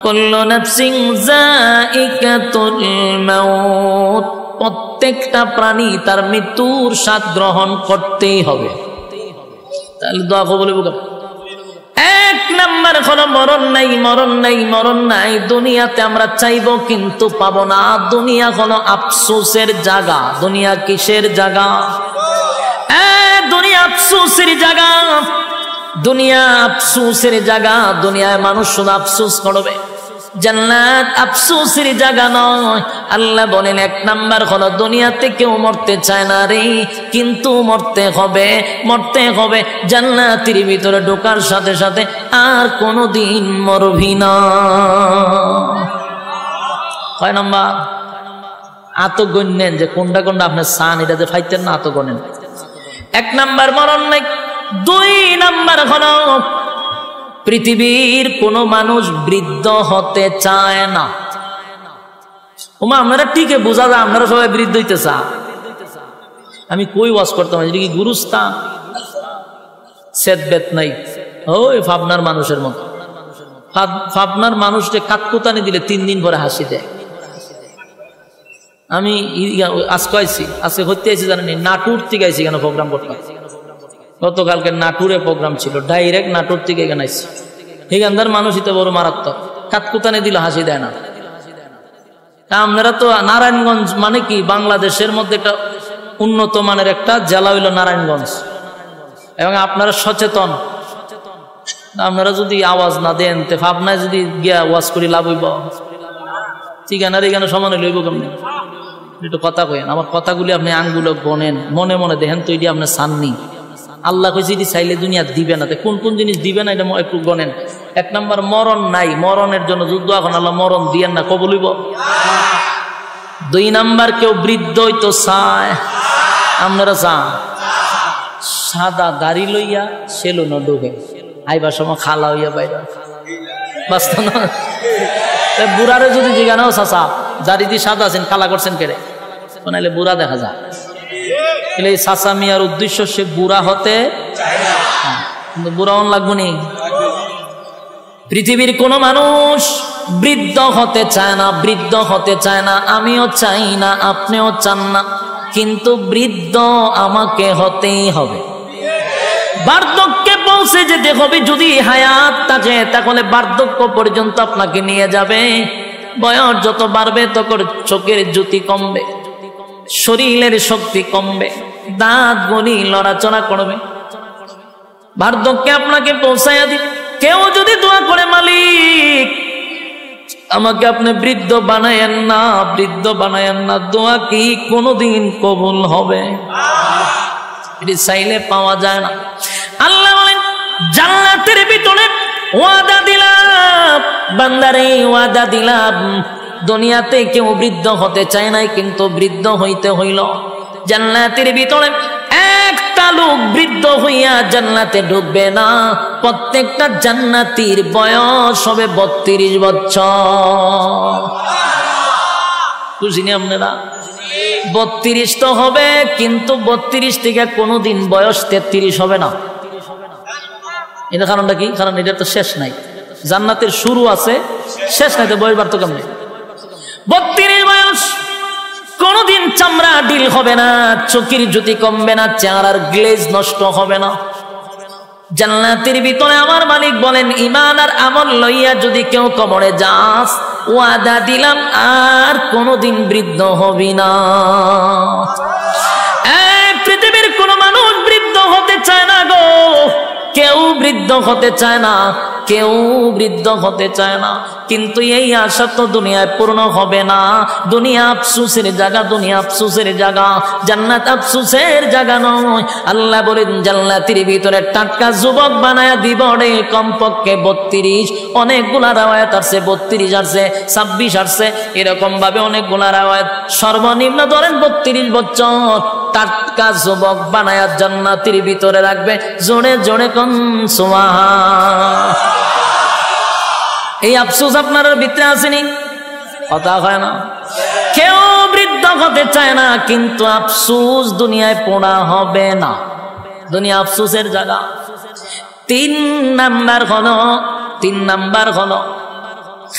কুল্লু নাফসিন যায়িকাতুল মাউত, প্রত্যেকটা প্রাণী তার মৃত্যুর স্বাদ গ্রহণ করতেই হবে। তাহলে দোয়া কবুল হবে। এক নাম্বার হলো মরণ নাই, মরণ নাই, মরণ নাই। দুনিয়াতে আমরা চাইবো কিন্তু পাবো না। দুনিয়া হলো আফসোসের জায়গা। দুনিয়া কিসের জায়গা? দুনিয়া আফসোসের জায়গা। দুনিয়া আফসোসের জায়গা। দুনিয়ায় মানুষ শুধু আফসোস করবে। জান্নাত আফসোসের জায়গা নয়। আল্লাহ বলেন এক নাম্বার হলো দুনিয়াতে কেউ মরতে চায় না রে, কিন্তু মরতে হবে, মরতে হবে। জান্নাতের ভিতরে ঢোকার সাথে সাথে আর কোনোদিন মরবি না। কয় নাম্বার? আত গণ্যেন যে কোনটা কোনটা আপনার সান, এটা যে ফাইতেন না, আত গণেন। এক নাম্বার মরণ নাই। দুই নাম্বার হলো পৃথিবীর কোন মানুষ বৃদ্ধ হতে চায় না। ওমা আপনারা ঠিকই বোঝা যায় আপনারা সবাই বৃদ্ধ হইতে চান। আমি কই ওয়াজ করতাম, এটা কি গুরুস্থান? সেদবেত নাই, ওই ভাবনার মানুষের মতো। ভাবনার মানুষকে কাককুতানি দিলে 3 দিন পরে হাসি দেয়। আমি আজকে আইছি, আজকে হইতে আইছি জানেন, নাটুর থেকে আইছি কেন প্রোগ্রাম করতাম। গতকালকে নাটুরে প্রোগ্রাম ছিল, ডাইরেক্ট নাটুর থেকে এখানে আইছি। এখানকার মানুষই তো বড় মারাত্মক, কাককুতানি দিল হাসি দেয় না। আপনারা তো নারায়ণগঞ্জ মানে কি বাংলাদেশের মধ্যে একটা উন্নত মানের একটা জেলা হইল নারায়ণগঞ্জ, এবং আপনারা সচেতন। আপনারা যদি আওয়াজ না দেন তে ভাবনায় যদি গিয়া ওয়াজ করি লাভ হইব? ঠিকানার এখানে সমান লইব কেমনি? একটু কথা কয়েন, আমার কথাগুলি আপনি আঙ্গুলো গনেন, মনে মনে দেখেন তো এটি আপনার সাননি। আল্লাহ কইছে এটি চাইলে দুনিয়া দিবে না, কোন কোন জিনিস দিবে না এটা একটু গনেন। এক নাম্বার মরণ নাই, মরণের জন্য যুদ্ধ, এখন আল্লাহ মরণ দিয়েন না, কবুল হইব। 2 নাম্বার কেউ বৃদ্ধ হইতো চায়, আপনারা চান? সাদা দাড়ি লইয়া সেলুন ঢুকে আইবার সময় খালা হইয়া বাইরে বাস্তব না। বুড়ারে যদি জিজ্ঞানাও চাচা দাড়ি দিয়ে সাদা আছেন, কালা করছেন কেড়ে, নাইলে বুড়া দেখা যায়। এই চাচা মিয়ার উদ্দেশ্য সে বুড়া হতে, কিন্তু বুড়া হন লাগবো নি। পৃথিবীর কোন মানুষ বৃদ্ধ হতে চায় না, বৃদ্ধ হতে চায় না। আমিও চাই না, আপনিও চান না, কিন্তু বৃদ্ধ আমাকে হতেই হবে। বার্ধক্যে পৌঁছে যেতে হবে। যদি হায়াত থাকে তাহলে বার্ধক্য পর্যন্ত আপনাকে নিয়ে যাবে। বয়স যত বাড়বে তত চোখের জ্যোতি কমবে, শরীরের শক্তি কমবে, দাঁত গলি লড়াচড়া করবে। বার্ধক্যে আপনাকে পৌঁছাইয়া দিবে। কেউ যদি দোয়া করে, মালিক আমাকে আপনি বৃদ্ধ বানায়েন না, বৃদ্ধ বানায়েন না, দোয়া কি কোনদিন কবুল হবে? এটি চাইলে পাওয়া যায় না। আল্লাহ বলেন জান্নাতের ভিতরে ওয়াদা দিলাম, বান্দারে ওয়াদা দিলাম। দুনিয়াতে কেউ বৃদ্ধ হতে চায় নাই, কিন্তু বৃদ্ধ হইতে হইল। জান্নাতের ভিতরে একটা লোক বৃদ্ধ হইয়া জান্নাতে ঢুকবে না। প্রত্যেকটা জান্নাতীর বয়স হবে 32 বছর। বুঝিনি আপনারা? 32 তো হবে, কিন্তু 32 থেকে কোনোদিন বয়স 33 হবে না। এটা কারণটা কি? কারণ এটা তো শেষ নাই। জান্নাতের শুরু আছে, শেষ নাই, তো বয়স বাড়তো কেমনে? 32 বয়স। কোনদিন চামড়া ঢিল হবে না, চোখের জ্যোতি কমবে না, চেহারার গ্লেজ নষ্ট হবে না। জান্নাতের ভিতরে আমার মালিক বলেন ঈমান আর আমল লইয়া যদি কেউ কবরে যাস, ওয়াদা দিলাম আর কোনদিন বৃদ্ধ হবি না। পৃথিবীর কোন মানুষ বৃদ্ধ হতে চায় না গো, কেউ বৃদ্ধ হতে চায় না, কেউ বৃদ্ধ হতে চায় না। কিন্তু এই আশা তো দুনিয়ায় পূর্ণ হবে না। দুনিয়া আফসোসের জায়গা, দুনিয়া আফসোসের জায়গা, জান্নাত আফসোসের জায়গা নয়। আল্লাহ বলেন জান্নাতের ভিতরে টাটকা যুবক বানায়া দিব রে, কমপক্ষে 32। অনেকগুলা রাওয়ায়াত আসছে 32 আসছে, 26 আসছে, এরকম ভাবে অনেকগুলা রাওয়ায়াত। সর্বনিম্ন ধরেন 32 বছর টাটকা যুবক বানায়া জান্নাতের ভিতরে রাখবে। জোরে জোরে কোন সুবহান। এই আফসোস আপনার ভিতরে আসেনি? কথা হয় না। কেউ বৃদ্ধ হতে চায় না, কিন্তু আফসোস দুনিয়ায় পড়া হবে না। দুনিয়া আফসোসের জায়গা। 3 নাম্বার হলো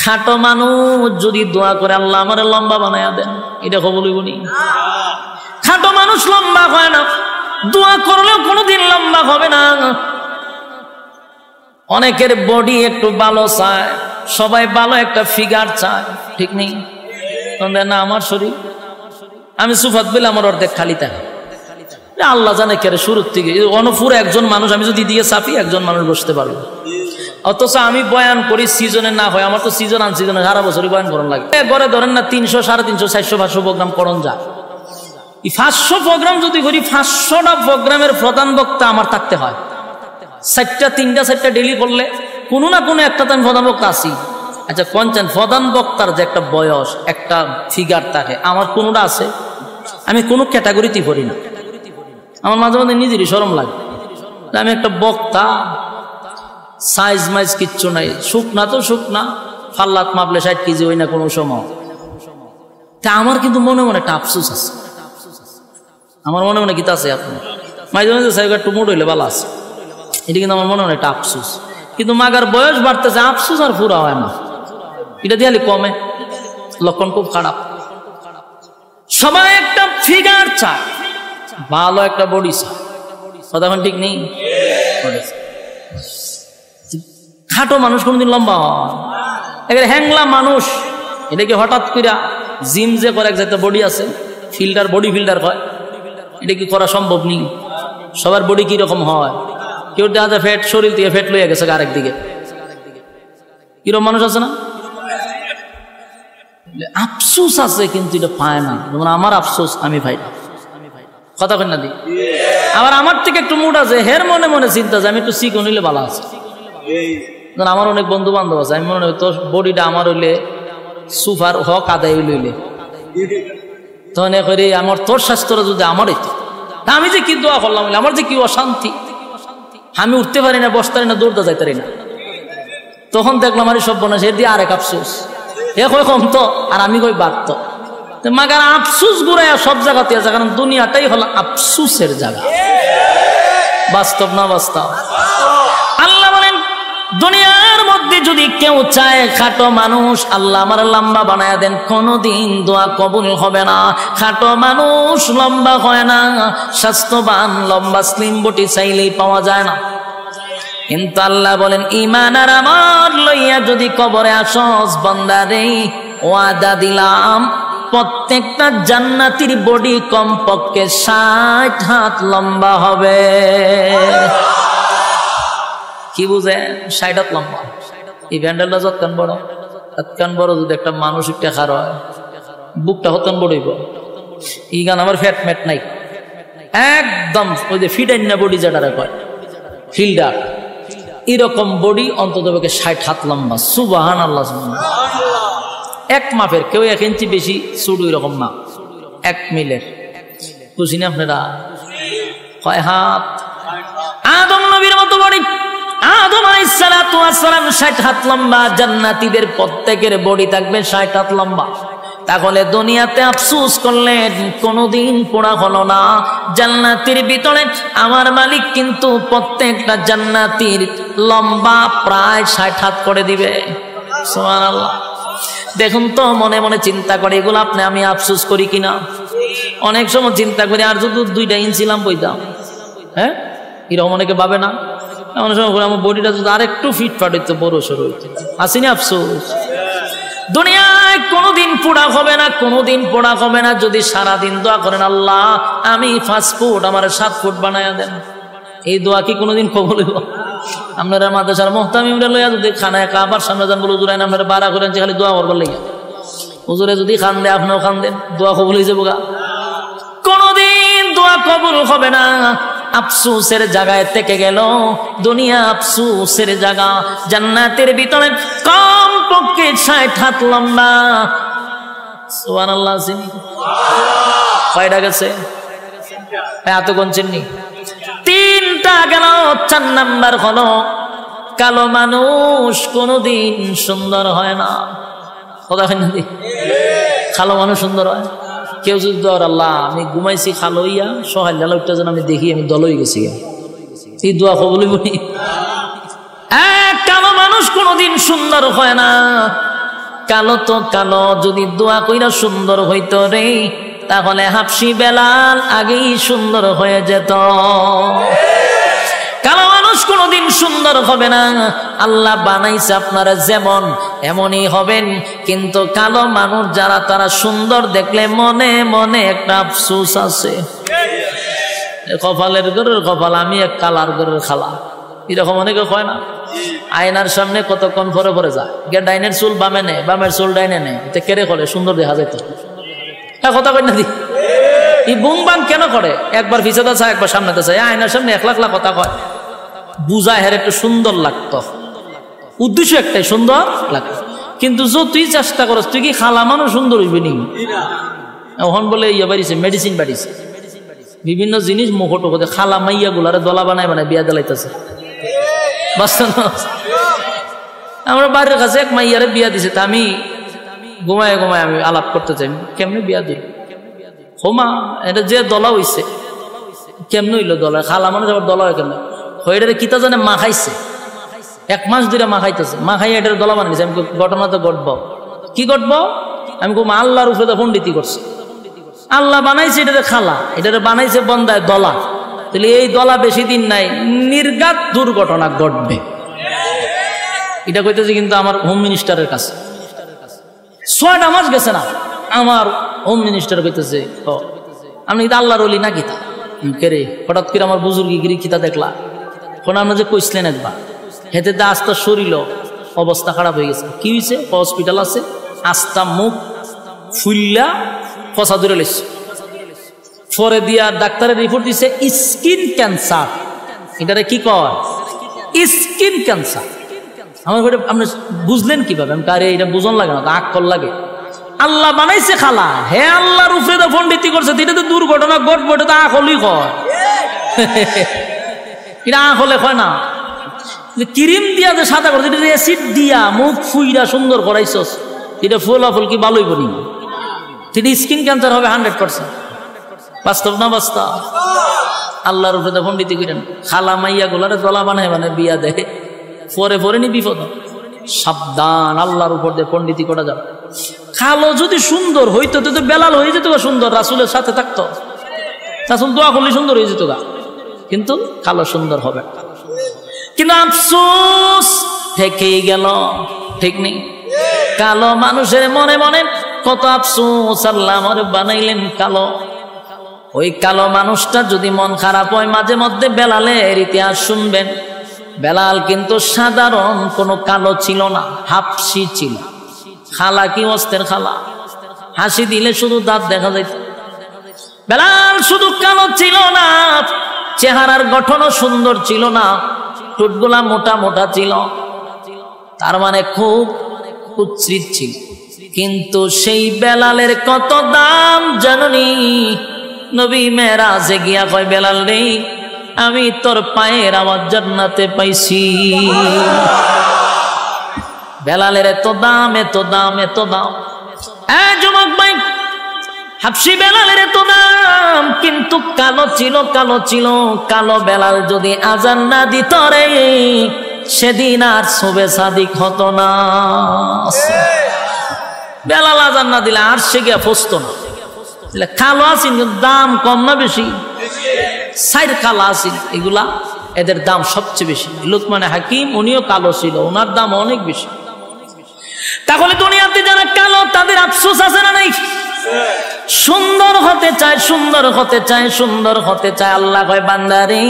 খাটো মানুষ যদি দোয়া করে আল্লাহ আমারে লম্বা বানায়া দেন, এটা কবুল হইব নি? খাটো মানুষ লম্বা হয় না, দোয়া করলেও কোনোদিন লম্বা হবে না। অনেকের বডি একটু ভালো চায়, সবাই ভালো একটা ফিগার চায়, ঠিক নেই? না আমার শরীর, আমি সুফাত বলে আমার অর্ধেক খালি থাকে, আল্লাহ জানে কেরে শুরুর থেকে অনপুর একজন মানুষ আমি যদি দিয়ে চাপি একজন মানুষ বসতে পারবো। অথচ আমি বয়ান করি সিজনে না হয়, আমার তো সিজন আন সিজনে সারা বছরই বয়ান করার লাগে। ঘরে ধরেন না 300, 350, 400, 500 প্রোগ্রাম করণ যায়। 500 প্রোগ্রাম যদি করি, 500টা প্রোগ্রামের প্রধান বক্তা আমার থাকতে হয়। 4টা ডেলি করলে কোনো না কোনো একটা আমি প্রধান বক্তা আছি। আচ্ছা কনচেন প্রধান বক্তার যে একটা বয়স, একটা ফিগার থাকে, আমার কোনোটা আছে? আমি কোনো ক্যাটাগরিতেই পড়ি না। আমার মাঝে মাঝে নিজেরই শরম লাগে, আমি একটা বক্তা, সাইজ মাইজ কিচ্ছু নাই, শুকনা তো শুকনা, ফাল্লাত মাপলে 60 কেজি হই না কোনো সময়। তা আমার কিন্তু মনে মনে একটা আফসোস আছে, আমার মনে মনে কিতা আছে, আপনার মাঝে মাঝে সাহেব একটু মোট হইলে ভালো আছে, এটা কিন্তু আমার মনে মনে একটা আফসোস। কিন্তু মাগার বয়স বাড়তেছে, আফসোস আর পুরা হয় না, এটা দিয়ে কমে, লক্ষণ খুব খারাপ। সবাই একটা ফিগার চায়, ভালো একটা বডি চায়, কথা এখন ঠিক নেই? খাটো মানুষ কোনদিন লম্বা হয়? হ্যাংলা মানুষ, এটা কি হঠাৎ করে জিম যে করে এক জাতীয় বডি আছে, ফিল্টার, বডি ফিল্টার হয়, এটা কি করা সম্ভব নেই? সবার বডি কি রকম হয়? কেউ দেখা যায় ফ্যাট, শরীর থেকে ফ্যাট লইয়া গেছে আরেক দিকে, কিরকম মানুষ আছে না? আফসোস আছে কিন্তু এটা পায় না, যেমন আমার আফসোস আমি পাই না, কথা কই না দি। আবার আমার থেকে একটু মোটা আছে, হের মনে মনে চিন্তা আছে আমি একটু চিকন হইলে ভালো আছে। আমার অনেক বন্ধু বান্ধব আছে, আমি মনে হয় তোর বডিটা আমার হইলে সুপার হক আদায় হইলে, তখন করে আমার তোর স্বাস্থ্যটা যদি আমার হইতো, আমি যে কি দোয়া করলাম, আমার যে কি অশান্তি, আমি উঠতে পারি না, বসতে পারি না, দৌড়তে যাইতে পারি না। তখন দেখলাম আর সব বোনা সে দিয়ে আরেক আফসোস, এ কই কমতো আর আমি কই বাড়তো। মাগার আফসোস ঘুরাইয়া সব জায়গাতে আছে, কারণ দুনিয়াটাই হলো আফসোসের জায়গা। বাস্তব না বাস্তব? আল্লাহ বলেন দুনিয়ার মধ্যে যদি কেউ চায় খাটো মানুষ আল্লাহ আমার লম্বা বানায়া দেন, কোনদিন দোয়া কবুল হবে না। খাটো মানুষ লম্বা হয় না, স্বাস্থ্যবান লম্বা স্লিম বডি চাইলেই পাওয়া যায় না। কিন্তু আল্লাহ বলেন ঈমান আর আমল লইয়া যদি কবরে আসস বান্দারে, ওয়াদা দিলাম প্রত্যেকটা জান্নাতীর বডি কমপক্ষে 60 হাত লম্বা হবে। কি বুঝে 60 হাত লম্বা? এই ব্যান্ডেলটা যতক্ষণ বড়, ততক্ষণ বড় যদি একটা মানুষ একটা খার হয়, বুকটা হতন বড়ইব। এই গান আমার ফ্যাট ম্যাট নাই, একদম ওই যে ফিডাইনা বডি যেটা কয় ফিল্ডার, এরকম বডি অন্তত 60 হাত লম্বা। সুবহানাল্লাহ। এক মাপের, কেউ 1 ইঞ্চি বেশি ছোট এরকম না, 1 মিলের। বুঝিনি আপনারা? কয় হাত? আদম নবীর মতো বডি। আদম আলাইহিস সালাতু ওয়াস সালাম 60 হাত লম্বা, জান্নাতীদের প্রত্যেকের বডি থাকবে 60 হাত লম্বা। তাহলে দুনিয়াতে আফসোস করলেন, কোনদিন পোড়া হলো না। জান্নাতের ভিতরে আমার মালিক কিন্তু প্রত্যেকটা জান্নাতীর লম্বা প্রায় 60 হাত করে দিবে। সুবহানাল্লাহ। দেখুন তো মনে মনে চিন্তা করে, এগুলো আপনি আমি আফসোস করি কিনা? অনেক সময় চিন্তা করি আর যদি 2 ইঞ্চি লাম বইতাম, হ্যাঁ এরকম অনেকে ভাবে না? এমন সময় আমার বডিটা যদি আর একটু ফিটফাট হইতো, বড় সড়ো হইতো, আসিনি আফসোস? দুনিয়ায় কোনোদিন পোড়া হবে না, কোনোদিন পোড়া হবে না যদি সারাদিন দোয়া করেন আল্লাহ আমি 5 ফুট আমার 7 ফুট বানায়া দেন। এই দোয়া কি কোনোদিন কবুল হইব? আপনারা মাদ্রাসার মুহতামিমরা লইয়া যদি খানায় কাবার সামনে যান, বলে হুজুর আপনারা বাড়া করেন যে খালি দোয়া করবার লাগিয়া, হুজুরে যদি খান দেয় আপনিও খান দেন, দোয়া কবুল হয়ে যাবো গা? কোনোদিন দোয়া কবুল হবে না। আফসোসের জায়গায় থেকে গেল দুনিয়া, আফসোসের জায়গা। জান্নাতের ভিতরে কম পক্ষে 60 হাত লম্বা। সুবহানাল্লাহ। কয়টা গেছে? এত কোন চিন্নি? 3টা গেল। 4 নাম্বার হলো কালো মানুষ কোনদিন সুন্দর হয় না। কথা হয় না? কালো মানুষ সুন্দর হয়? কেউ যদি ধর আল্লাহ আমি ঘুমাইছি খালো ইয়া সহায় লালটা যেন আমি দেখি আমি দল হয়ে গেছি, এই দোয়া কবুল হইব? কালো মানুষ কোনদিন সুন্দর হয় না। কালো তো কালো, যদি দোয়া কইরা সুন্দর হইতো রে তাহলে হাবশি বেলাল আগেই সুন্দর হয়ে যেত। কালো মানুষ কোনোদিন সুন্দর হবে না। আল্লাহ বানাইছে আপনারা যেমন এমনই হবেন, কিন্তু কালো মানুষ যারা তারা সুন্দর দেখলে মনে মনে একটা আফসোস আছে। কপালের ঘরের কপাল, আমি এক কালার ঘরের খালা, এরকম অনেকে হয় না? আয়নার সামনে কতক্ষণ পরে পরে যায়, ডাইনের চুল বামে নেয়, বামের চুল ডাইনে নেয়, এটা কেড়ে করে সুন্দর দেখা যেত। কথা কই না দি এই বুং বাং কেন করে? একবার পিছাতে চায়, একবার সামনেতে চায়, আয়নার সামনে এক লাখ লাখ কথা কয়, বুঝায় হের একটু সুন্দর লাগতো, উদ্দেশ্য একটাই সুন্দর লাগতো। কিন্তু তুই চেষ্টা করস, তুই কি খালা মানুষ সুন্দর হইবি নি? এখন বলে ইয়ে বাড়িছে, মেডিসিন বাড়িছে, বিভিন্ন জিনিস মুখো টোকো খালা মাইয়া গুলারে দলা বানায় বানায় বিয়া দিলাইতেছে। আমার বাড়ির কাছে এক মাইয়ারে বিয়া দিছে, তা আমি ঘুমায় ঘুমায় আমি আলাপ করতে চাই, কেমনে বিয়া দিল হোমা, এটা যে দলা হইছে কেমনে হইলো দলা, খালা মানুষ আবার দলা হয় কেন হয়ে কিতা জানে মা খাইছে, 1 মাস ধরে মা খাইতেছে, মা খাইয়া এটার দলা বানিয়েছে। আমি ঘটনা তো ঘটবো, কি ঘটবো? আমি কম আল্লাহর উপরে পণ্ডিতি করছি, আল্লাহ বানাইছে এটারে খালা, এটারে বানাইছে বন্দায় দলা, তাহলে এই দলা বেশি দিন নাই নির্ঘাত দুর্ঘটনা ঘটবে। এটা কইতেছে কিন্তু আমার হোম মিনিস্টারের কাছে 6টা মাস গেছে না, আমার হোম মিনিস্টার কইতেছে আমি আল্লাহর ওলি না কিতা কেরে, হঠাৎ করে আমার বুজুর্গিগিরি কিতা দেখলা, কোন আমরা যে কইছিলেন একবার হেতে আস্তা শরীর অবস্থা খারাপ হয়ে গেছে। কি হয়েছে? হসপিটাল আছে, আস্তা মুখ ফুল্লা ফসা ধরে লেছে, পরে দিয়া ডাক্তারের রিপোর্ট দিছে স্কিন ক্যান্সার। এটারে কি কয়? Skin cancer. আমার ঘরে আপনি বুঝলেন কিভাবে? আমি কারে এটা বুঝন লাগে না, আক্কল লাগে। আল্লাহ বানাইছে খালা, হে আল্লাহর উপরে তো পণ্ডিতি করছে, এটা তো দুর্ঘটনা ঘটবো, এটা তো আকলই কয়, এটা আকলে কয় না। ক্রিম দিয়া যে সাদা করছে, এটা অ্যাসিড দিয়া মুখ ফুইরা সুন্দর করাইছস, এটা ফোলা ফুল কি ভালোই বলি, এটা স্কিন ক্যান্সার হবে 100%। বাস্তব না বাস্তব? আল্লাহর উপরে পণ্ডিতি করেন, খালা মাইয়া গুলারে দলা বানায় মানে বিয়া দেয়, পরে পরে নি বিপদ। সাবধান, আল্লাহর উপর দিয়ে পণ্ডিতি করা যাবে। খালো যদি সুন্দর হইতো তো বেলাল হয়ে যেত সুন্দর, রাসূলের সাথে থাকতো, রাসূল দোয়া করলে সুন্দর হয়ে যেত গা, কিন্তু কালো সুন্দর হবে। কিন্তু আফসোস থেকেই গেল, ঠিক নেই? কালো মানুষের মনে মনে কত আফসোস, আল্লাহ আমার বানাইলেন কালো। ওই কালো মানুষটা যদি মন খারাপ হয়, মাঝে মধ্যে বেলালের ইতিহাস শুনবেন। বেলাল কিন্তু সাধারণ কোনো কালো ছিল না, হাবশি ছিল। খালা কি অস্তের খালা, হাসি দিলে শুধু দাঁত দেখা যাইত। বেলাল শুধু কালো ছিল না, চেহারার গঠনও সুন্দর ছিল না, ঠোঁটগুলা মোটা মোটা ছিল, তার মানে খুব কুৎসিত ছিল। কিন্তু সেই বেলালের কত দাম জাননি? নবী মেরাজে গিয়া কয়, বেলাল রে আমি তোর পায়ের আওয়াজ জান্নাতে পাইছি। বেলালের এত দাম, এত দাম, এত দাম। যুবক ভাই, হাবশি বেলালের এত দাম, কিন্তু কালো ছিল, কালো ছিল। কালো বেলাল যদি আজান না দিত রে, সেদিন আর শোবে সাদিক হতো না। বেলাল আজান না দিলে আর সে গিয়া ফসতো না। কালো আছেন, দাম কম না বেশি? সাইড কালো আছেন, এগুলা এদের দাম সবচেয়ে বেশি। লুকমানে হাকিম উনিও কালো ছিল, ওনার দাম অনেক বেশি। তাহলে দুনিয়াতে যারা কালো তাদের আফসোস আছে না নাই? সুন্দর হতে চায়, সুন্দর হতে চায়, সুন্দর হতে চায়। আল্লাহ কয়, বান্দারে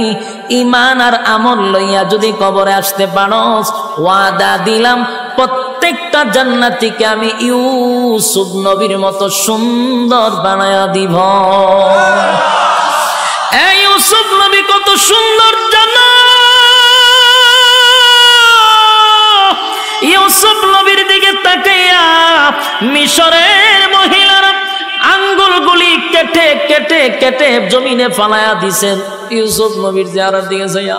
ঈমান আর আমল লইয়া যদি কবরে আসতে পারস, ওয়াদা দিলাম প্রত্যেকটা জান্নাতীকে আমি ইউসুফ নবীর মতো সুন্দর বানায়া দিব। এই ইউসুফ নবী কত সুন্দর জানো? ইউসুফ নবীর দিকে তাকাইয়া মিশরের মহিলারা আঙ্গুলগুলি কেটে কেটে কেটে জমিনে ফালায়া দিছেন ইউসুফ নবীর চেহারার দিকে চাইয়া।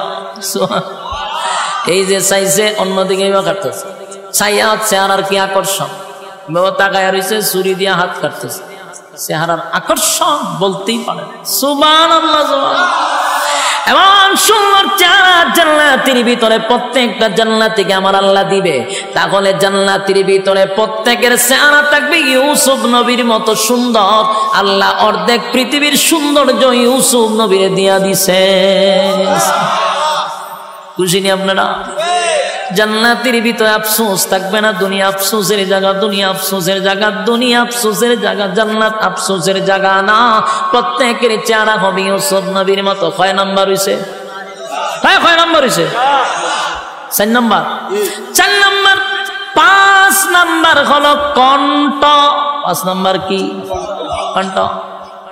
এই যে চাইছে, অন্যদিকে কাটতেছে, চাইয়া চেহারার কি আকর্ষণ! বাবা তাকায়া রয়েছে, ছুরি দিয়া হাত কাটতেছে, চেহারার আকর্ষণ বলতেই পারে। সুবহানাল্লাহ, সুবহানাল্লাহ। এমন সুন্দর চেহারা জান্নাতের ভিতরে প্রত্যেকটা জান্নাতীকে আমার আল্লাহ দিবে। তাহলে জান্নাতের ভিতরে প্রত্যেকের চেহারা থাকবে ইউসুফ নবীর মতো সুন্দর। আল্লাহ অর্ধেক পৃথিবীর সৌন্দর্য ইউসুফ নবীরে দিয়া দিছে। খুশি নি আপনারা? জান্নাতের ভিতরে আফসোস থাকবে না। দুনিয়া আফসোসের জায়গা, দুনিয়া আফসোসের জায়গা, দুনিয়া আফসোসের জায়গা, জান্নাত আফসোসের জায়গা না। প্রত্যেকের চেহারা হবে ইউসুফ নবীর মতো। কয় নাম্বার হইছে? হ্যাঁ, কয় নাম্বার হইছে? 4 নাম্বার। 4 নাম্বার। 5 নাম্বার হলো কণ্ঠ। 5 নাম্বার কি? কণ্ঠ।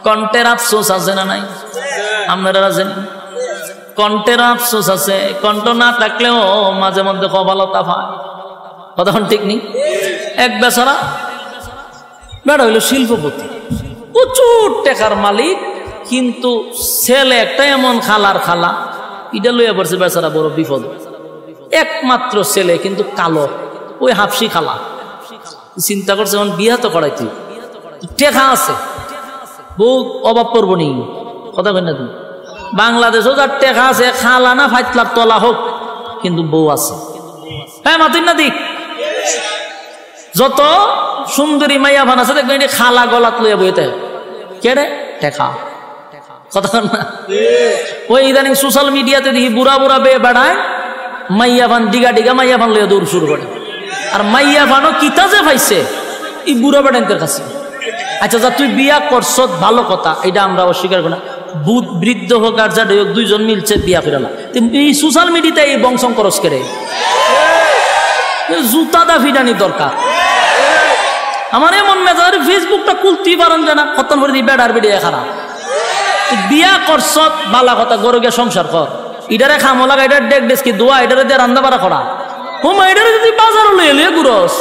কণ্ঠের আফসোস আছে না নাই? আপনারা আছেন? কণ্ঠের আফসোস আছে। কণ্ঠ না থাকলেও মাঝে মধ্যে কপালতা পায়। কথা ঠিক নেই? এক বেচারা বেড়া হইল শিল্পপতি, প্রচুর টাকার মালিক, কিন্তু ছেলে একটা এমন খালার খালা, এটা লইয়া পড়ছে বেচারা বড় বিপদ। একমাত্র ছেলে কিন্তু কালো, ওই হাফসি খালা। চিন্তা করছে এখন বিয়া তো করাইতে, টেকা আছে, বউ অভাব করবো নি। কথা কই না তুমি? বাংলাদেশও যার টেকা আছে, খালা না ফাইতলার তলা হোক, কিন্তু বউ আছে। হ্যাঁ মাতুন না দিক, যত সুন্দরী মাইয়া ভান আছে দেখবেন খালা গলাত লইয়া বইতে কেড়ে টেকা। কথা না? ওই ইদানিং সোশ্যাল মিডিয়াতে দেখি বুড়া বুড়া বেয়ে বেড়ায়, মাইয়া ভান ডিগা ডিগা মাইয়া ভান লইয়া দৌড় শুরু করে। আর মাইয়া ভানও কিতা যে পাইছে এই বুড়া বেড়াইতের কাছে। আচ্ছা যা তুই বিয়া করছ ভালো কথা, এটা আমরা অস্বীকার করি না। বুধ বৃদ্ধ হোক আর যাদের হোক, দুইজন মিলছে বিয়া ফেরালা। এই সোশ্যাল মিডিয়াতে এই বংশং করস করে জুতা দা ফিরানি দরকার। আমার এমন মেজাজ, ফেসবুকটা খুলতেই পারেন যে না, খতম করে দিই বেড়ার বেড়িয়ে খারাপ। বিয়া করছ বালা কথা, গরু গিয়ে সংসার কর। এটারে খামো লাগা, এটার ডেক ডেস্কি দোয়া, এটারে দিয়ে রান্না বাড়া করা। হুমা এটারে যদি বাজারও লইয়ে লইয়ে ঘুরস,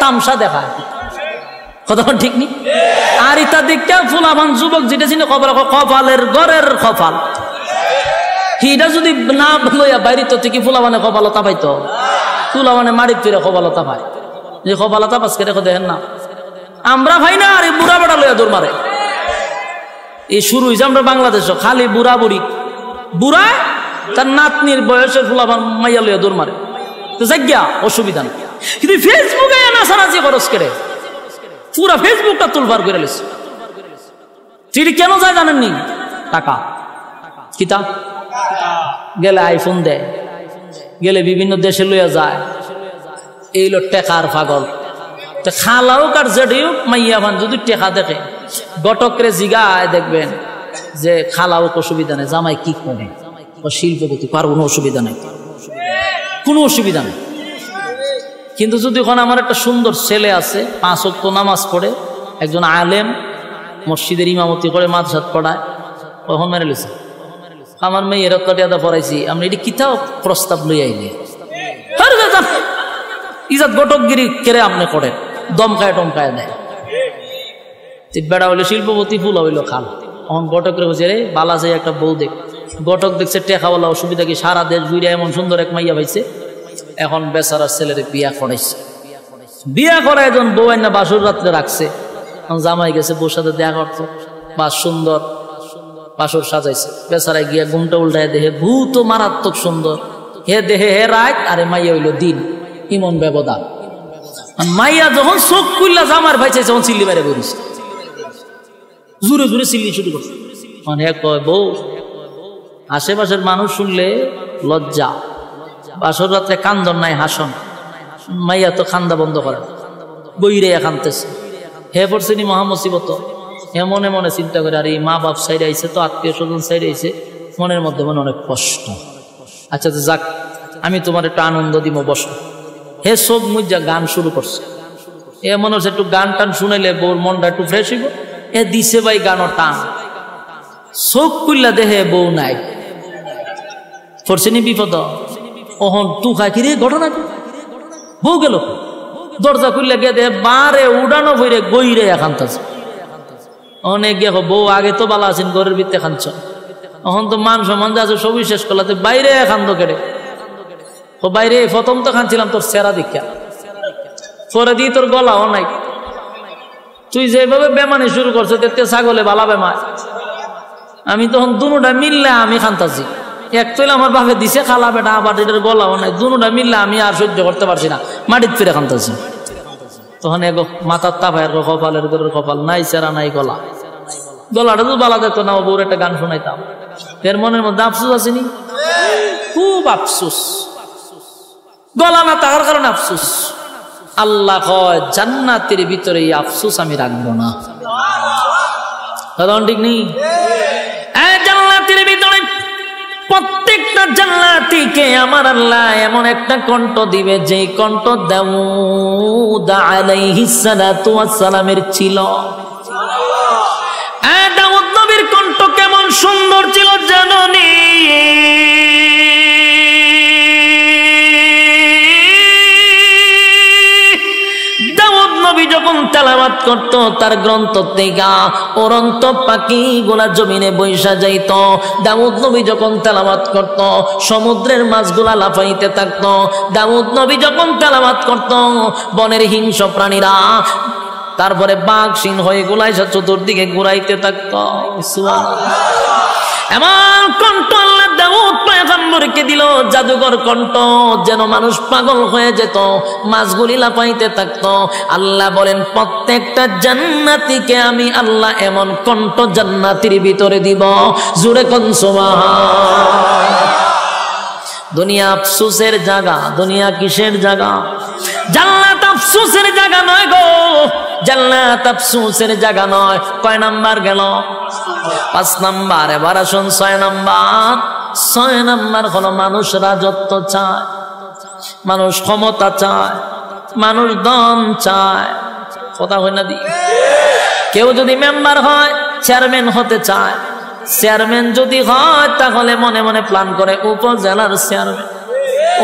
তামসা দেখায়। কথা ঠিক নি? আর ইতা দিকটা ফুলাবান যুবক যেটা ছিল কপালের ঘরের কপাল, হিটা যদি না লইয়া বাইরে তো থেকে ফুলাবানে কপালতা পাইতো, ফুলাবানে মারির ফিরে কপালতা পায়। যে কপালতা পাস কেটে দেখেন না, আমরা ভাই না। আর এই বুড়া বেড়া লইয়া দৌড় মারে। এই শুরু হয়েছে আমরা বাংলাদেশও, খালি বুড়া বুড়ি, বুড়া তার নাতনির বয়সের ফুলাবান মাইয়া লইয়া দৌড় মারে। তো জায়গা অসুবিধা নেই, কিন্তু ফেসবুকে নাচানাচি খরচ করে পুরা ফেসবুকটা তুলবার করে লেছে। চিঠি কেন যায় জানেননি? টাকা। কিতাব গেলে আইফোন দেয়, গেলে বিভিন্ন দেশে লইয়া যায়। এই লোক টেকার পাগল। খালাও কার জেডিও মাইয়া ভান যদি টেকা দেখে, গটকরে জিগায় দেখবেন যে খালাও অসুবিধা নেই, জামাই কি করে শিল্পপতি, কার কোনো অসুবিধা নেই, কোনো অসুবিধা নেই। কিন্তু যদি ওখানে আমার একটা সুন্দর ছেলে আছে, 5 ওয়াক্ত নামাজ পড়ে, একজন আলেম, মসজিদের ইমামতি করে, মাদ্রাসাত পড়ায়, তখন মেরে লিছে আমার মেয়ের কটিয়াদা পড়াইছি, আমরা এটি কিতাব প্রস্তাব লই আইনি। ইজাত গটকগিরি কেড়ে আপনি করেন, দমকায় টমকায় দেয়। বেড়া হইলো শিল্পপতি, ফুলা হইলো খাল। তখন গটকরে বলছে রে বালা যায় একটা বউ দেখ। গটক দেখছে টেকাওয়ালা, অসুবিধা কি, সারা দেশ ঘুরে এমন সুন্দর এক মাইয়া পাইছে। এখন বেচারার ছেলের বিয়া করাইছে, বিয়া করা একজন বউ না বাসুর রাত্রে রাখছে। জামাই গেছে বউর সাথে দেখা করতো, বা সুন্দর বাসুর সাজাইছে। বেচারায় গিয়া ঘুমটা উল্টায় দেহে ভূত মারাত্মক সুন্দর, হে দেহে হে রাত, আরে মাইয়া হইলো দিন। ইমন ব্যবধান। মাইয়া যখন চোখ খুললা জামার ভাই চাইছে, তখন চিল্লি বাইরে বেরিয়েছে, জুড়ে জুড়ে চিল্লি শুরু করছে। মানে কয় বউ, আশেপাশের মানুষ শুনলে লজ্জা, বাসর রাত্রে কান্দন নাই হাসন। মাইয়া তো খান্দা বন্ধ করে, বইরে কানতেছে। হে পড়ছে নি মহামসিবত। মনে মনে চিন্তা করে, আর এই মা বাপ সাইড আইছে, তো আত্মীয় স্বজন সাইড আইছে, মনের মধ্যে মনে অনেক কষ্ট। আচ্ছা তো যাক, আমি তোমার একটু আনন্দ দিব, বসো। হে সব মুজা গান শুরু করছে। এ মনে হচ্ছে একটু গান টান শুনাইলে বউর মনটা একটু ফ্রেশ হইব। এ দিছে ভাই গানও টান, চোখ খুললা দেহে বউ নাই। পড়ছে নি বিপদ। ওহন তু খাই কি রে ঘটনা, বউ গেল। দরজা খুললে গিয়ে দেহে বারে উড়ানো বইরে গইরে এখানতাছে। অনেক গিয়ে বউ আগে তো বালা আছেন, ঘরের ভিতরে খানছ, এখন তো মান সম্মান যা আছে সবই শেষ করলাতে বাইরে খান্দ কেড়ে। ও বাইরে প্রথম তো খানছিলাম তোর সেরা দীক্ষা, পরে দিয়ে তোর গলাও নাই। তুই যেভাবে বেমানি শুরু করছো, দেখতে ছাগলে বালা বেমায়। আমি তখন দুটা মিললে আমি খান্তাছি, এক তৈল আমার বাপে দিছে খালা বেটা, আবার এটার গলাও নাই, দুটা মিললে আমি আর সহ্য করতে পারছি না, মাটির ফিরে খান্তাছি। তখন এগো মাথার তাপায়ের কপালের গরের কপাল নাই চেরা নাই গলা, গলাটা তো বালা যেত না, বউর একটা গান শোনাইতাম। এর মনের মধ্যে আফসোস আসেনি, খুব আফসোস, গলা না থাকার কারণে আফসোস। আল্লাহ কয় জান্নাতের ভিতরে এই আফসোস আমি রাখবো না। ঠিক নেই? জান্নাতের ভিতরে প্রত্যেকটা জান্নাতীকে আমার আল্লাহ এমন একটা কণ্ঠ দিবে, যেই কণ্ঠ দাউদ আলাইহিস সালাতু ওয়াস সালামের ছিল। দাউদ নবীর কণ্ঠ কেমন সুন্দর ছিল জানেননি? দাউদ নবী যখন তেলাওয়াত করত, তার গ্রন্থ থেকে অরন্ত পাখি গুলা জমিনে বৈশা যাইত। দাউদ নবী যখন তেলাওয়াত করত, সমুদ্রের মাছগুলা লাফাইতে থাকত। দাউদ নবী যখন তেলাওয়াত করত, বনের হিংস্র প্রাণীরা, তারপরে বাঘ সিংহ এগুলা এসে চতুর্দিকে ঘুরাইতে থাকত। এমন কণ্ঠ আল্লাহ দাউদ পয়গম্বরকে দিল, জাদুকর কণ্ঠ, যেন মানুষ পাগল হয়ে যেত, মাছগুলি লাফাইতে থাকত। আল্লাহ বলেন প্রত্যেকটা জান্নাতীকে আমি আল্লাহ এমন কণ্ঠ জান্নাতের ভিতরে দিব। জোরে কোন সুবহান। দুনিয়া আফসোসের জায়গা, দুনিয়া কিসের জায়গা? জান্নাত আফসোসের জায়গা নয় গো, জান্নাত আফসোসের জায়গা নয়। কয় নাম্বার গেল? 5 নাম্বার। এবার আসুন 6 নাম্বার। 6 নাম্বার হলো মানুষ রাজত্ব চায়, মানুষ ক্ষমতা চায়, মানুষ ধন চায়। কথা হয় না দি? কেউ যদি মেম্বার হয়, চেয়ারম্যান হতে চায়। চেয়ারম্যান যদি হয়, তাহলে মনে মনে প্ল্যান করে উপজেলার চেয়ারম্যান।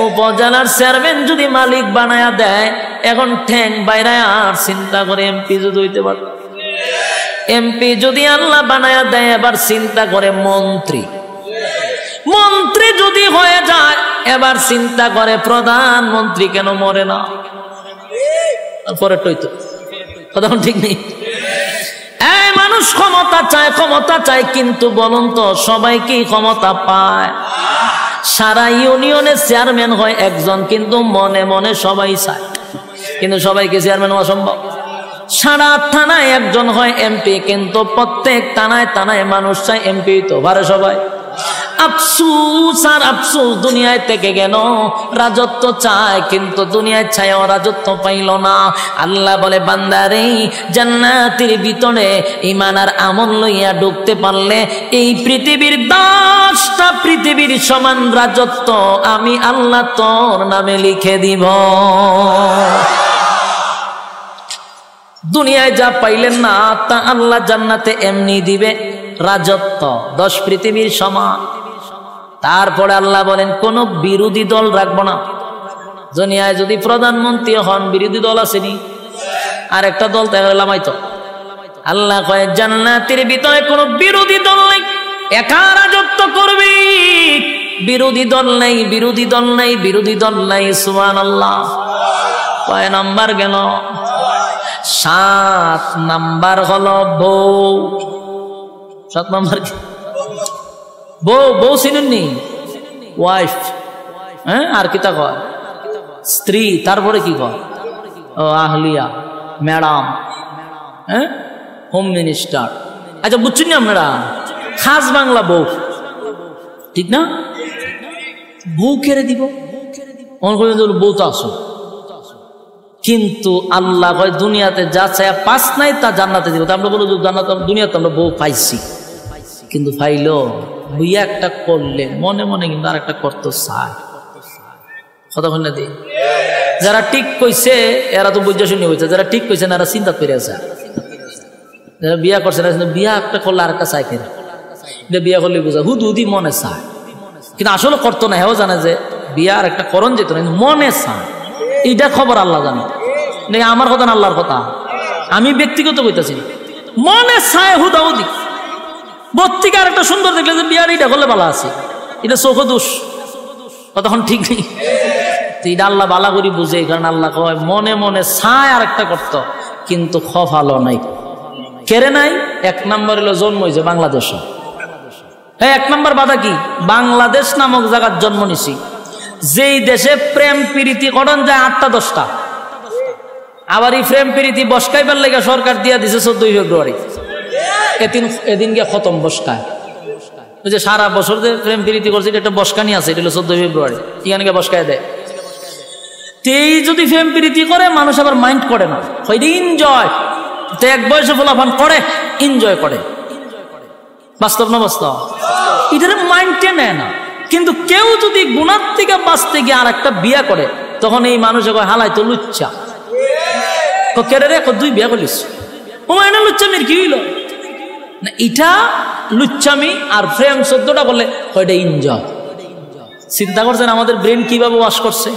উপজেলার চেয়ারম্যান যদি মালিক বানায়া দেয়, এখন ঠ্যাং বাইরে আর চিন্তা করে এমপি যদি হইতে পারে। এমপি যদি আল্লাহ বানায়া দেয়, এবার চিন্তা করে মন্ত্রী। মন্ত্রী যদি হয়ে যায়, এবার চিন্তা করে প্রধানমন্ত্রী কেন মরে না। পরে টইতো কথা ঠিক নেই। এই মানুষ ক্ষমতা চায়, ক্ষমতা চায়, কিন্তু বলুন তো সবাই কি ক্ষমতা পায়? সারা ইউনিয়নে চেয়ারম্যান হয় একজন, কিন্তু মনে মনে সবাই চায়, কিন্তু সবাইকে চেয়ারম্যান হওয়া সম্ভব? সারা থানায় একজন হয় এমপি, কিন্তু প্রত্যেক থানায় থানায় মানুষ চায় এমপি তো পারে সবাই। আফসোস আর আফসোস, দুনিয়ায় থেকে গেল, রাজত্ব চায়, কিন্তু দুনিয়ায় ছায়াও রাজত্ব পাইল না। আল্লাহ বলে বান্দারে, জান্নাতের ভিতরে ঈমান আর আমল লইয়া ঢুকতে পারলে এই পৃথিবীর 10টা পৃথিবীর সমান রাজত্ব আমি আল্লাহ তোর নামে লিখে দিব। দুনিয়ায় যা পাইলেন না, তা আল্লাহ জান্নাতে এমনি দিবে, রাজত্ব 10 পৃথিবীর সমান। তারপরে আল্লাহ বলেন কোন বিরোধী দল রাখবো না। দুনিয়ায় যদি প্রধানমন্ত্রী হন, বিরোধী দল আসেনি, আর একটা দল তাহলে লামাইতো। আল্লাহ কয় জান্নাতের ভিতরে কোন বিরোধী দল নেই, একা রাজত্ব করবি, বিরোধী দল নেই, বিরোধী দল নেই, বিরোধী দল নেই। সুবহানাল্লাহ। কয় নাম্বার গেল? 7 নাম্বার হলো বউ। 7 নাম্বার কি? বউ। বউ চিনেননি? ওয়াইফ। হ্যাঁ, আর কিতা কয়? স্ত্রী। তারপরে কি কয়? ও আহলিয়া, ম্যাডাম, হ্যাঁ, হোম মিনিস্টার। আচ্ছা বুঝছেন না আপনারা? খাস বাংলা বউ, ঠিক না? বউ কেড়ে দিব, বউ তো আসো। কিন্তু আল্লাহ কয় দুনিয়াতে যা চায় 5 নাই, তা জান্নাতে দিব। আমরা বলো জান্নাত, দুনিয়াতে আমরা বউ পাইছি, কিন্তু পাইলো বুইয়া একটা করলে মনে মনে কিন্তু আর একটা করতে চায়। কতক্ষণ না দিই? যারা ঠিক কইছে এরা তো বুঝা শুনি হয়েছে, যারা ঠিক কইছে না এরা চিন্তা করে আছে। যারা বিয়া করছে না, বিয়া একটা করলে আর একটা চায় কেনা, এটা বিয়া করলে বোঝা হুদি মনে চায়, কিন্তু আসলে করতো না। হেও জানে যে বিয়া আর একটা করণ যেত না, কিন্তু মনে চায়। এইটা খবর আল্লাহ জানে, আমার কথা না আল্লাহর কথা, আমি ব্যক্তিগত কইতাছি না। মনে চায় হুদাহুদি, বত্তিকে আর একটা সুন্দর দেখলে যে বিয়ার এইটা করলে ভালো আছে, এটা চোখ দোষ, তখন ঠিক নেই। এটা আল্লাহ বালা করি বুঝে, কারণ আল্লাহ কয় মনে মনে চায় আর একটা করত, কিন্তু খফালো নাই, কেড়ে নাই। 1 নম্বর হলো জন্ম হয়েছে বাংলাদেশে, হ্যাঁ, 1 নম্বর বাধা কি? বাংলাদেশ নামক জায়গার জন্ম নিছি, যেই দেশে প্রেম প্রীতি করণ যায় 8টা 10টা। আবার এই প্রেম প্রীতি বসকাইবার লেগে সরকার দিয়া দিছে 14 ফেব্রুয়ারি। এদিন গিয়ে খতম বসকায়। ওই যে সারা বছর যে প্রেম প্রীতি করছে এটা একটা বসকানি আছে, এটা হলো 14 ফেব্রুয়ারি, এখানে গিয়ে বসকায় দেয়। তেই যদি প্রেম প্রীতি করে মানুষ আবার মাইন্ড করে না, এনজয়। তো এক বয়সে ফলাফান করে, এনজয় করে। বাস্তব না বাস্তব? এটার মাইন্ডে নেয় না। কিন্তু কেউ যদি গুনার থেকে বাঁচতে গিয়ে আর একটা বিয়া করে, তখন এই মানুষে কয় হালাই তো লুচ্চা। কেড়ে রে 2 বিয়া করিস, ও এটা লুচ্চামির কি হইল না? এটা লুচ্চামি। আর প্রেম 14টা বললে ওইটা এনজয়। চিন্তা করছেন আমাদের ব্রেন কিভাবে ওয়াশ করছে?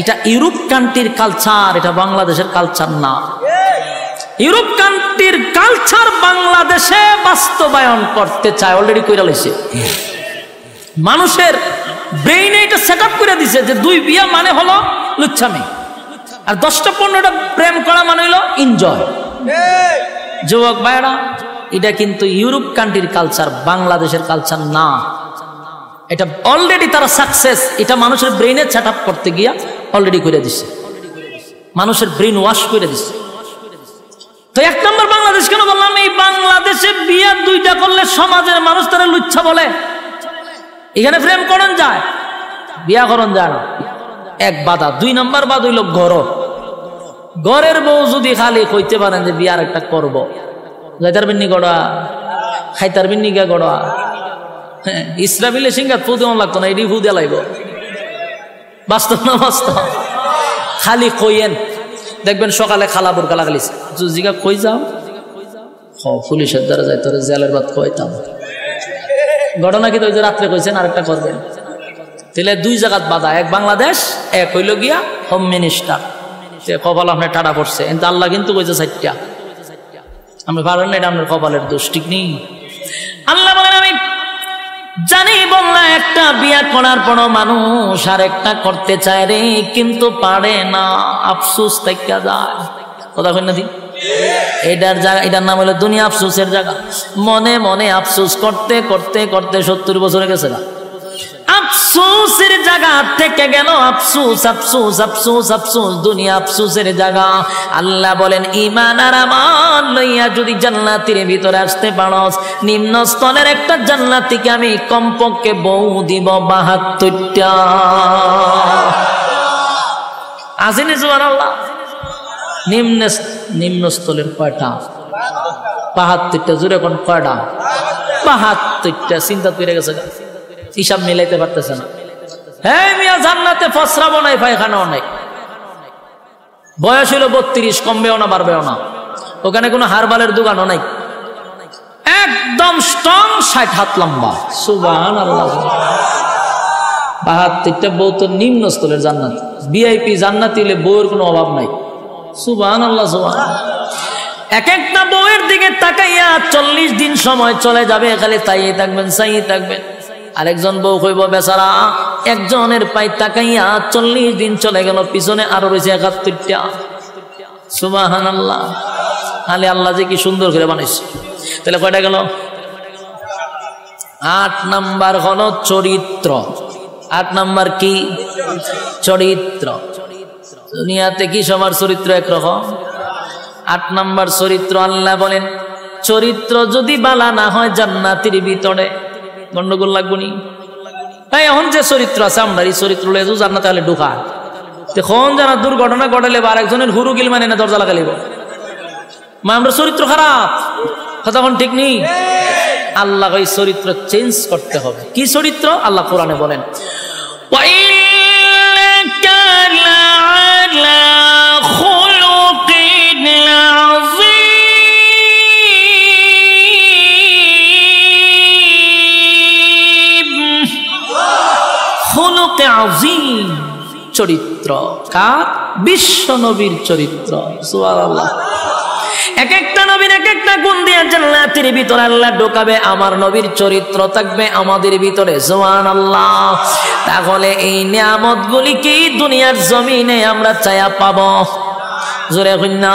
এটা ইউরোপ কান্ট্রির কালচার, এটা বাংলাদেশের কালচার না। ইউরোপ কান্ট্রির কালচার বাংলাদেশে বাস্তবায়ন করতে চায়, অলরেডি কইরা লইছে। মানুষের ব্রেইনে এটা সেট আপ করে দিছে যে 2 বিয়া মানে হলো লুচ্ছামি, আর 10টা 15টা প্রেম করা মানে হলো এনজয়। যুবক ভাইরা, এটা কিন্তু ইউরোপ কান্ট্রির কালচার, বাংলাদেশের কালচার না। এটা অলরেডি তারা সাকসেস, এটা মানুষের ব্রেইনে সেট আপ করতে গিয়া অলরেডি করে দিছে, মানুষের ব্রেইন ওয়াশ করে দিছে। তো 1 নম্বর বাংলাদেশ কেন বললাম? এই বাংলাদেশে বিয়া 2টা করলে সমাজের মানুষ তারা লুচ্ছা বলে। এখানে প্রেম করণ যায়, বিয়া করণ যায় না। 1 বাধা। 2 নম্বর বাধা হইল ঘরের বউ যদি খালি কইতে পারেন যে বিয়ার একটা করব, যাইতার বিন্নি গড়া, খাইতার বিন্নি গা গড়া, হ্যাঁ, ইসরাবিলে সিঙ্গাত ফু দেওয়া লাগতো না, এটি ফু দেওয়া লাগবে। বাস্তব না বাস্তব? খালি কইয়েন, দেখবেন সকালে খালা বোরকা লাগালিস, জিগা কই যাও, পুলিশের দ্বারা যাই তোর জেলের ভাত খাইতাম। ঘটনা কি তো রাত্রে কইছেন আরেকটা করবেন। তাহলে 2 জায়গাত বাধা, 1 বাংলাদেশ, 1 হইল গিয়া হোম মিনিস্টার। কপাল আপনার টাটা পড়ছে, কিন্তু আল্লাহ কিন্তু কইছে 4টা। আপনি পারেন না, এটা আপনার কপালের দোষ, ঠিক নেই। আল্লাহ বলেন আমি জানি বললা একটা বিয়া করার পর মানুষ আর একটা করতে চায় রে, কিন্তু পারে না, আফসোস থেকে যায়। কথা কই না দি? এটার জায়গা, এটার নাম হলো দুনিয়া আফসোসের জায়গা। মনে মনে আফসোস করতে করতে করতে 70 বছরে গেছে না, আফসোসের জায়গা থেকে গেল আফসোস আফসোস আফসোস আফসোস, দুনিয়া আফসোসের জায়গা। আল্লাহ বলেন ঈমান আর আমল লইয়া যদি জান্নাতের ভিতরে আসতে পারস, নিম্ন স্তরের একটা জান্নাতীকে আমি কমপক্ষে বউ দিব 72টা। আসেনি সুবহানাল্লাহ? নিম্ন স্তরের কয়টা? 72টা। জোরে কোন কয়টা? 72টা। চিন্তা করে গেছে, হিসাব মিলাইতে পারতেছে না। হ্যাঁ মিয়া, জান্নাতে ফসরাবো নাই, পায়খানাও নাই। বয়স হইল 32, কমবেও না বাড়বেও না। ওখানে কোনো হারবালের দোকানও নাই, একদম স্ট্রং, 60 হাত লম্বা। সুবহানাল্লাহ। 72টা বউ তো নিম্ন স্তরের জান্নাত, ভিআইপি জান্নাতি হলে বউয়ের কোনো অভাব নাই। সুবহানাল্লাহ সুবহানাল্লাহ। এক একটা বউয়ের দিকে তাকাইয়া 40 দিন সময় চলে যাবে, খালি তাইয়ে থাকবেন, চাইয়ে থাকবেন। আরেকজন বউ কইব বেচারা, একজনের পাই তাকাইয়া 40 দিন চলে গেল, পিছনে আরো রয়েছে 71টা। সুবহানাল্লাহ। আলে আল্লাহ যে কি সুন্দর করে বানাইছে। তাহলে কয়টা গেল? 8 নাম্বার হলো চরিত্র। 8 নাম্বার কি? চরিত্র। দুনিয়াতে কি সবার চরিত্র একরকম? 8 নাম্বার চরিত্র। আল্লাহ বলেন চরিত্র যদি বালা না হয় জান্নাতের ভিতরে গন্ডগোল লাগবো নি? তাই এখন যে চরিত্র আছে আমরা, এই চরিত্র লয়ে জান্নাতে হলে ঢুকা, তখন যারা দুর্ঘটনা ঘটালে বা আরেকজনের হুরু গিল মানে না দরজা লাগালিব, মা আমরা চরিত্র খারাপ, কথা কোন ঠিক নেই। আল্লাহ এই চরিত্র চেঞ্জ করতে হবে। কি চরিত্র? আল্লাহ কোরআনে বলেন চরিত্র। কার? বিশ্ব নবীর চরিত্র। সুবহানাল্লাহ। এক একটা নবীর এক একটা গুণ দিয়ে জান্নাতের ভিতরে আল্লাহ ঢোকাবে। আমার নবীর চরিত্র থাকবে আমাদের ভিতরে। সুবহানাল্লাহ। তাহলে এই নিয়ামতগুলি কি দুনিয়ার জমিনে আমরা চায়া পাবো? জোরে কইনা।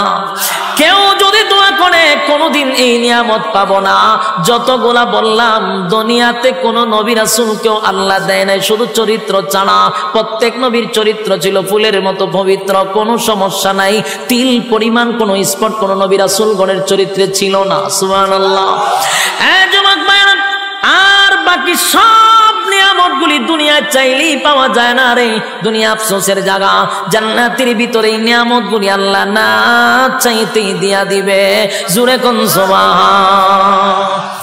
কেউ যদি দোয়া করে কোনোদিন এই নিয়ামত পাবো না। যতগুলা বললাম দুনিয়াতে কোন নবী রাসূলকেও আল্লাহ দেয় নাই, শুধু চরিত্র ছাড়া। প্রত্যেক নবীর চরিত্র ছিল ফুলের মতো পবিত্র, কোনো সমস্যা নাই। তিল পরিমাণ কোনো স্পট কোন নবী রাসূলগণের চরিত্রে ছিল না। সুবহানাল্লাহ। যুবক ভাইরা, আর বাকি সব নিয়ামতগুলি দুনিয়ায় চাইলেই পাওয়া যায় না রে। দুনিয়া আফসোসের জায়গা। জান্নাতের ভিতরে এই নিয়ামতগুলি আল্লাহ না চাইতেই দিয়া দিবে। জোরে কোন সুবহান।